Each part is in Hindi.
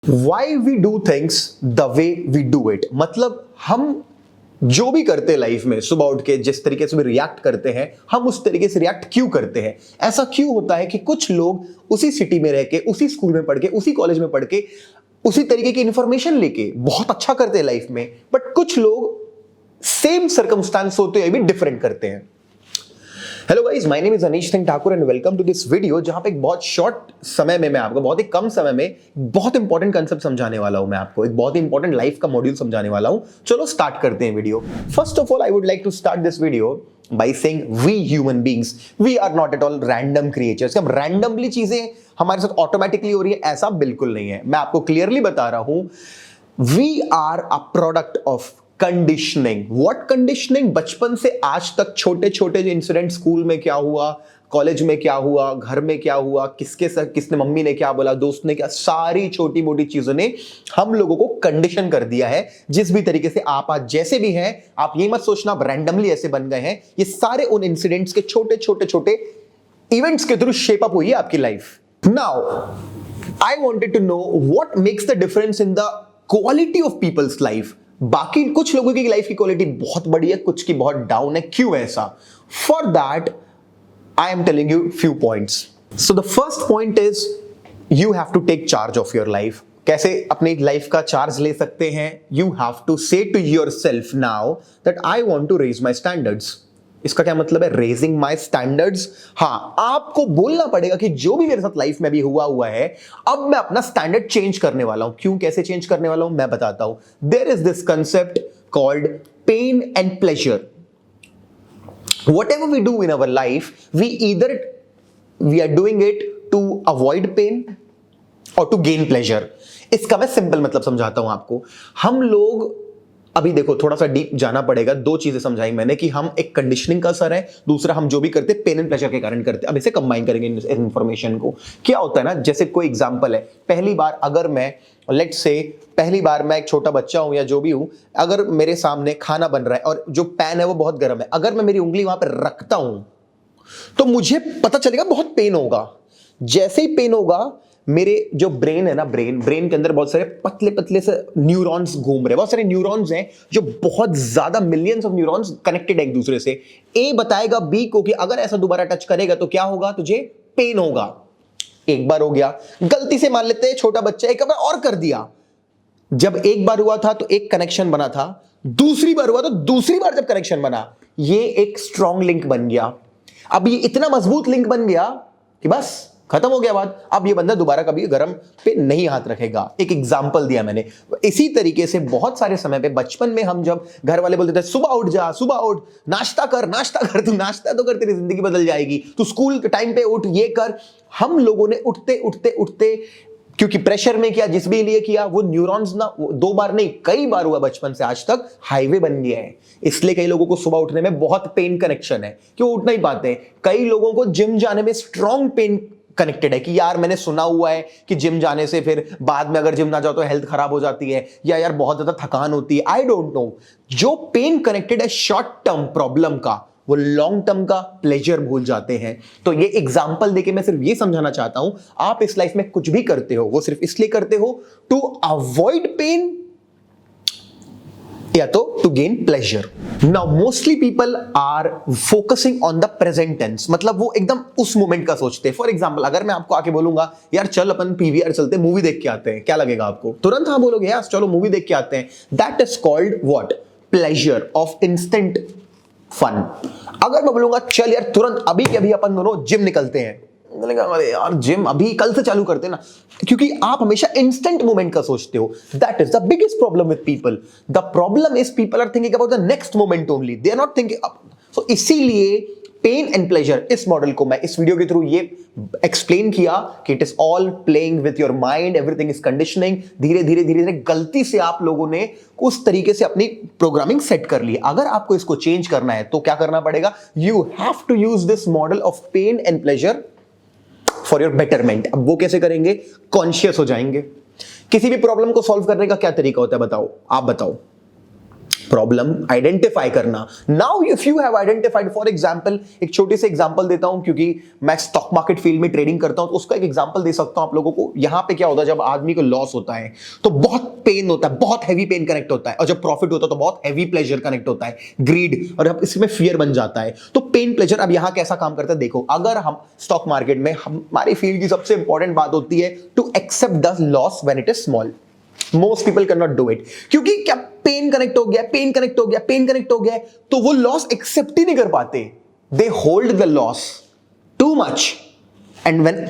Y we do things the way we do it, मतलब हम जो भी करते हैं लाइफ में, सुबह उठ के जिस तरीके से भी रिएक्ट करते हैं, हम उस तरीके से रिएक्ट क्यों करते हैं। ऐसा क्यों होता है कि कुछ लोग उसी सिटी में रह के, उसी स्कूल में पढ़ के, उसी कॉलेज में पढ़ के, उसी तरीके की इंफॉर्मेशन लेके बहुत अच्छा करते हैं लाइफ में, बट कुछ लोग सेम सर्कमस्टांस होते हुए भी डिफरेंट करते हैं। Hello guys, my name is Anish Singh Thakur and welcome to this video, जहां पे एक बहुत शॉर्ट समय में मैं आपको, बहुत ही कम समय में बहुत इंपॉर्टेंट कंसेप्ट समझाने वाला हूं। मैं आपको एक बहुत ही इंपॉर्टेंट लाइफ का मॉड्यूल समझाने वाला हूं। चलो स्टार्ट करते हैं video. First of all I would like to start this video by saying we human beings, we are not at all random creatures. हम रैंडमली चीजें हमारे साथ ऑटोमेटिकली हो रही है, ऐसा बिल्कुल नहीं है। मैं आपको क्लियरली बता रहा हूं, we are a product of conditioning. What conditioning? बचपन से आज तक छोटे छोटे जो इंसिडेंट, स्कूल में क्या हुआ, कॉलेज में क्या हुआ, घर में क्या हुआ, किसने मम्मी ने क्या बोला, दोस्त ने क्या, सारी छोटी मोटी चीजों ने हम लोगों को कंडीशन कर दिया है। जिस भी तरीके से आप आज जैसे भी हैं, आप ये मत सोचना आप रैंडमली ऐसे बन गए हैं। ये सारे उन इंसिडेंट्स के छोटे छोटे छोटे इवेंट्स के थ्रू शेप अप हुई है आपकी life. Now I wanted to know what makes the difference in the quality of people's life. बाकी कुछ लोगों की लाइफ की क्वालिटी बहुत बड़ी है, कुछ की बहुत डाउन है। क्यों ऐसा? For that I am telling you few points. So the first point is you have to take charge of your life. कैसे अपनी लाइफ का चार्ज ले सकते हैं? You have to say to yourself now that I want to raise my standards. इसका क्या मतलब है? Raising my standards. हाँ, आपको बोलना पड़ेगा कि जो भी मेरे साथ लाइफ में भी हुआ है, अब मैं अपना स्टैंडर्ड चेंज करने वाला हूं। क्यों, कैसे चेंज करने वाला हूं, मैं बताता हूं। There is this concept called pain and pleasure. Whatever we do in our life, we are doing it to avoid pain or to gain pleasure. इसका मैं सिंपल मतलब समझाता हूं आपको। हम लोग अभी देखो, थोड़ा सा डीप जाना पड़ेगा। दो चीजें समझाई मैंने कि हम एक कंडीशनिंग का असर है, दूसरा हम जो भी करते पेन एंड प्लेजर के कारण करते। अब इसे कंबाइन करेंगे इंफॉर्मेशन को। क्या होता है ना, जैसे कोई एग्जांपल है, पहली बार अगर मैं, लेट्स से पहली बार मैं एक छोटा बच्चा हूं या जो भी हूं, अगर मेरे सामने खाना बन रहा है और जो पैन है वो बहुत गर्म है, अगर मैं मेरी उंगली वहां पर रखता हूं तो मुझे पता चलेगा बहुत पेन होगा। जैसे ही पेन होगा, मेरे जो ब्रेन है ना, ब्रेन के अंदर बहुत सारे पतले पतले से न्यूरॉन्स घूम रहे हैं। बहुत सारे न्यूरॉन्स हैं जो बहुत ज्यादा मिलियंस ऑफ न्यूरॉन्स कनेक्टेड है एक दूसरे से। ए बताएगा बी को कि अगर ऐसा दोबारा टच करेगा तो क्या होगा, तुझे पेन होगा। एक बार हो गया, गलती से मान लेते हैं छोटा बच्चा एक बार और कर दिया। जब एक बार हुआ था तो एक कनेक्शन बना था, दूसरी बार हुआ तो दूसरी बार जब कनेक्शन बना, ये एक स्ट्रॉन्ग लिंक बन गया। अब ये इतना मजबूत लिंक बन गया कि बस खत्म हो गया बात। अब ये बंदा दोबारा कभी गरम पे नहीं हाथ रखेगा। एक एग्जांपल दिया मैंने। इसी तरीके से बहुत सारे समय पे बचपन में हम जब घर वाले बोलते थे सुबह उठ जा, सुबह उठ, नाश्ता कर, तू नाश्ता तो कर, तेरी जिंदगी बदल जाएगी, तू स्कूल के टाइम पे उठ, ये कर। हम लोगों ने उठते उठते उठते, क्योंकि प्रेशर में किया, जिस भी लिए किया, वो न्यूरॉन्स ना दो बार नहीं कई बार हुआ, बचपन से आज तक हाईवे बन गया है। इसलिए कई लोगों को सुबह उठने में बहुत पेन कनेक्शन है, क्यों उठ नहीं पाते। कई लोगों को जिम जाने में स्ट्रॉन्ग पेन कनेक्टेड है कि यार मैंने सुना हुआ है कि जिम जाने से फिर बाद में अगर जिम ना जाओ तो हेल्थ खराब हो जाती है, या यार बहुत ज्यादा थकान होती है। I don't know. जो पेन कनेक्टेड है शॉर्ट टर्म प्रॉब्लम का, वो लॉन्ग टर्म का प्लेजर भूल जाते हैं। तो ये एग्जांपल देके मैं सिर्फ ये समझाना चाहता हूं, आप इस लाइफ में कुछ भी करते हो वो सिर्फ इसलिए करते हो टू अवॉइड पेन या तो to gain pleasure. Now mostly people are focusing on the present tense, मतलब वो एकदम उस मोमेंट का सोचते हैं। फॉर एग्जांपल, अगर मैं आपको आके बोलूंगा यार चल अपन पीवीआर चलते, मूवी देख के आते हैं, क्या लगेगा आपको? तुरंत हाँ बोलोगे, यार चलो मूवी देख के आते हैं। That is called what? Pleasure of instant fun. अगर मैं बोलूंगा चल यार तुरंत अभी के अभी अपन दोनों जिम निकलते हैं, अरे यार जिम अभी कल से चालू करते हैं ना, क्योंकि आप हमेशा इंस्टेंट मोमेंट का सोचते हो। That is the biggest problem with people. The problem is people are thinking about the next moment only, they are not thinking. So इसीलिए पेन एंड प्लेजर, इस मॉडल को मैं इस वीडियो के थ्रू ये एक्सप्लेन किया कि it is all playing with your mind, everything is conditioning. धीरे धीरे धीरे धीरे गलती से आप लोगों ने उस तरीके से अपनी प्रोग्रामिंग सेट कर ली। अगर आपको इसको चेंज करना है तो क्या करना पड़ेगा? You have to use this model of pain and pleasure for your betterment. अब वो कैसे करेंगे? कॉन्शियस हो जाएंगे। किसी भी प्रॉब्लम को सॉल्व करने का क्या तरीका होता है बताओ, आप बताओ। प्रॉब्लम आइडेंटिफाई करना। Now if you have identified, for example एक छोटे से एग्जांपल देता हूं, क्योंकि मैं स्टॉक मार्केट फील्ड में ट्रेडिंग करता हूं, तो उसका एक एग्जांपल दे सकता हूं आप लोगों को। यहां पे क्या होता है, जब आदमी को लॉस होता है तो बहुत पेन होता है, बहुत हैवी पेन कनेक्ट होता है, और जब प्रॉफिट होता है तो बहुत हैवी प्लेजर कनेक्ट होता है, ग्रीड, और अब इसमें फियर बन जाता है। तो पेन प्लेजर अब यहां कैसा काम करता है देखो, अगर हम स्टॉक मार्केट में, हमारी फील्ड की सबसे इंपॉर्टेंट बात होती है to accept the loss when it is small. Most people can not do it, क्योंकि क्या पेन कनेक्ट हो गया, पेन कनेक्ट हो गया, पेन कनेक्ट हो गया, तो वो लॉस एक्सेप्ट ही नहीं कर पाते। They hold the loss too much and when,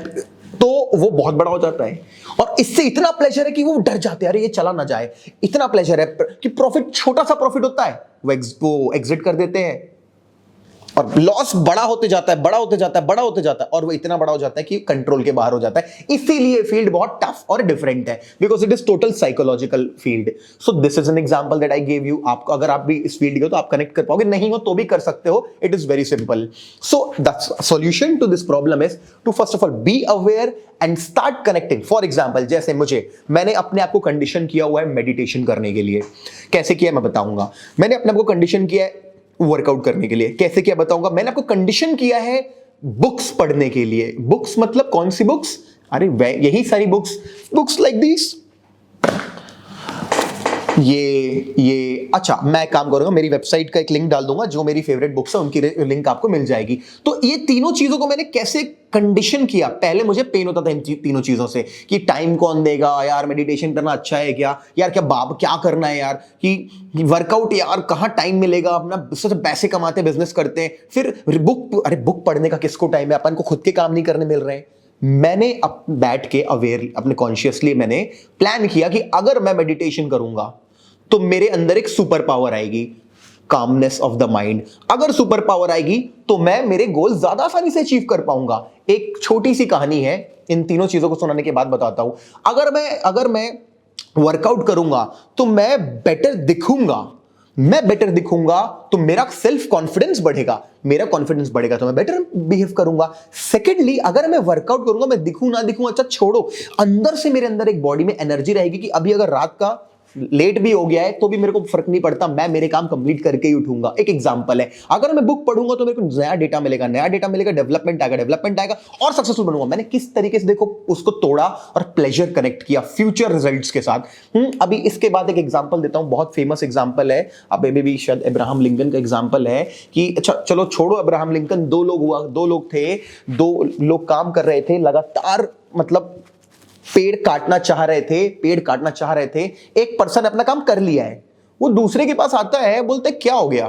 तो वो बहुत बड़ा हो जाता है, और इससे इतना प्लेजर है कि वो डर जाते हैं, अरे ये चला ना जाए। इतना प्लेजर है कि प्रॉफिट, छोटा सा प्रॉफिट होता है, वो एग्जिट कर देते हैं, और लॉस बड़ा होते जाता है, बड़ा होते जाता है, बड़ा होते जाता है, और वो इतना बड़ा हो जाता है कि कंट्रोल के बाहर हो जाता है। इसीलिए फील्ड बहुत टफ और डिफरेंट है, because it is total psychological field. So this is an example that I gave you. आपको अगर आप भी इस फील्ड के हो तो आप कनेक्ट कर पाओगे, नहीं हो तो भी कर सकते हो। It is very simple. So the solution to this problem is to first of all be aware and start connecting. For example, जैसे मैंने अपने आप को कंडीशन किया हुआ है मेडिटेशन करने के लिए। कैसे किया मैं बताऊंगा। मैंने अपने आप को कंडीशन किया है वर्कआउट करने के लिए। कैसे किया बताऊंगा। मैंने आपको कंडीशन किया है बुक्स पढ़ने के लिए। बुक्स मतलब कौन सी बुक्स? अरे यही सारी बुक्स लाइक दिस। ये अच्छा, मैं काम करूंगा, मेरी वेबसाइट का एक लिंक डाल दूंगा, जो मेरी फेवरेट बुक्स है उनकी लिंक आपको मिल जाएगी। तो ये तीनों चीजों को मैंने कैसे कंडीशन किया। पहले मुझे पेन होता था इन तीनों चीजों से, कि टाइम कौन देगा यार, मेडिटेशन करना अच्छा है क्या यार, क्या करना है यार, कि वर्कआउट यार कहाँ टाइम मिलेगा, अपना पैसे कमाते बिजनेस करते हैं, फिर बुक पढ़ने का किसको टाइम है, अपन को खुद के काम नहीं करने मिल रहे हैं। मैंने बैठ के अवेयर, अपने कॉन्शियसली मैंने प्लान किया कि अगर मैं मेडिटेशन करूंगा तो मेरे अंदर एक सुपर पावर आएगी, कामनेस ऑफ द माइंड। अगर सुपर पावर आएगी तो मैं मेरे गोल ज्यादा आसानी से अचीव कर पाऊंगा। एक छोटी सी कहानी है, इन तीनों चीजों को सुनाने के बाद बताता हूं। अगर मैं वर्कआउट करूंगा तो मैं बेटर दिखूंगा, तो मेरा सेल्फ कॉन्फिडेंस बढ़ेगा, तो मैं बेटर बिहेव करूंगा। सेकेंडली, अगर मैं वर्कआउट करूंगा, मैं दिखूं ना दिखूं, अच्छा छोड़ो, अंदर से मेरे अंदर एक बॉडी में एनर्जी रहेगी कि अभी अगर रात का लेट भी हो गया है तो भी मेरे को फर्क नहीं पड़ता, मैं मेरे काम कंप्लीट करके ही उठूंगा। एक एग्जांपल है, अगर मैं बुक पढ़ूंगा तो मेरे को नया डेटा मिलेगा, डेवलपमेंट आएगा और सक्सेसफुल बनूंगा। मैंने किस तरीके से देखो उसको तोड़ा और प्लेजर कनेक्ट किया फ्यूचर रिजल्ट्स के साथ। अभी इसके बाद एक एग्जांपल देता हूं, बहुत फेमस एग्जांपल है, अब भी शायद अब्राहम लिंकन का एग्जांपल है कि अच्छा चलो छोड़ो अब्राहम लिंकन, दो लोग थे, दो लोग काम कर रहे थे लगातार, मतलब पेड़ काटना चाह रहे थे। एक पर्सन अपना काम कर लिया है, वो दूसरे के पास आता है, बोलते क्या हो गया,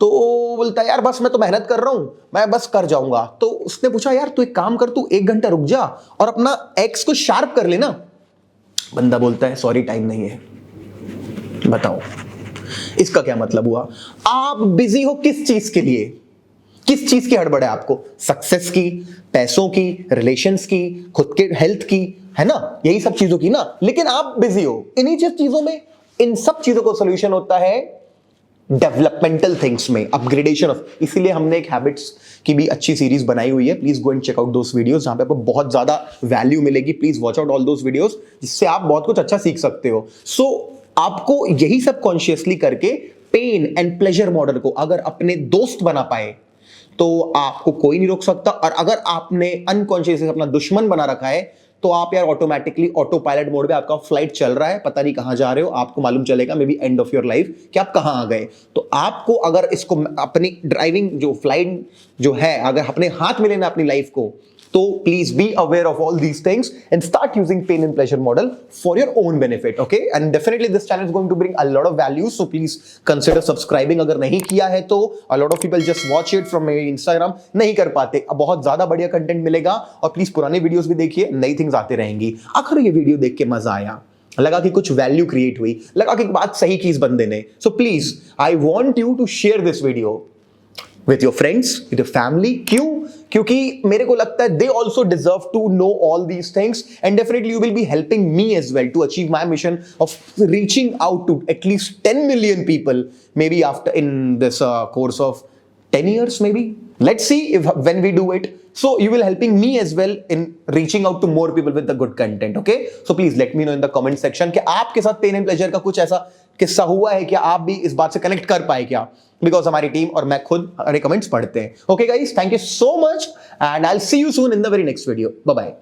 तो बोलता है यार बस मैं तो मेहनत कर रहा हूं, मैं बस कर जाऊंगा। तो उसने पूछा यार तू एक काम कर, तू 1 घंटा रुक जा और अपना एक्स को शार्प कर लेना। बंदा बोलता है सॉरी टाइम नहीं है। बताओ इसका क्या मतलब हुआ? आप बिजी हो किस चीज के लिए? किस चीज की हड़बड़ है आपको? सक्सेस की, पैसों की, रिलेशंस की, खुद के हेल्थ की, है ना, यही सब चीजों की ना। लेकिन आप बिजी हो इन्हीं चीजों में। इन सब चीजों को सॉल्यूशन होता है डेवलपमेंटल थिंग्स में, अपग्रेडेशन ऑफ। इसीलिए हमने एक हैबिट्स की भी अच्छी सीरीज बनाई हुई है। Please go and check out those videos, जहां पे आपको बहुत ज्यादा वैल्यू मिलेगी। Please watch out all those videos, जिससे आप बहुत कुछ अच्छा सीख सकते हो। सो आपको यही सब कॉन्शियसली करके पेन एंड प्लेजर मॉडल को अगर अपने दोस्त बना पाए तो आपको कोई नहीं रोक सकता। और अगर आपने अनकॉन्शियसली अपना दुश्मन बना रखा है तो आप यार ऑटोमेटिकली ऑटो पायलट मोड में, आपका फ्लाइट चल रहा है, पता नहीं कहां जा रहे हो, आपको मालूम चलेगा may be end of your life कि आप कहां आ गए। तो आपको अगर इसको अपनी ड्राइविंग जो फ्लाइट जो है अगर अपने हाथ में लेना अपनी लाइफ को, तो please be aware of all these things and start using pain and pleasure model for your own benefit. Okay, and definitely this channel is going to bring a lot of value, so please consider subscribing अगर नहीं किया है तो। A lot of people just watch it from Instagram, नहीं कर पाते। अब बहुत ज्यादा बढ़िया कंटेंट मिलेगा, और प्लीज पुराने वीडियोस भी देखिए, नई थिंग्स आते रहेंगी। अगर ये वीडियो देख के मजा आया, लगा कि कुछ वैल्यू क्रिएट हुई, लगा कि बात सही की इस बंदे ने, so please I want you to share this video with your friends, with your family। क्यों? क्योंकि मेरे को लगता है they also deserve to know all these things, and definitely you will be helping me as well to achieve my mission of reaching out to at least 10 million people, maybe after in this course of 10 years maybe. Let's see if when we do it. So you will helping me as well in reaching out to more people with the good content. Okay, so please let me know in the comment section कि आपके साथ पेन एंड प्लेजर का कुछ ऐसा किस्सा हुआ है क्या, आप भी इस बात से कनेक्ट कर पाए क्या, बिकॉज हमारी टीम और मैं खुद कमेंट्स पढ़ते हैं. Okay guys, thank you so much and I will see you soon in the very next video. Bye bye.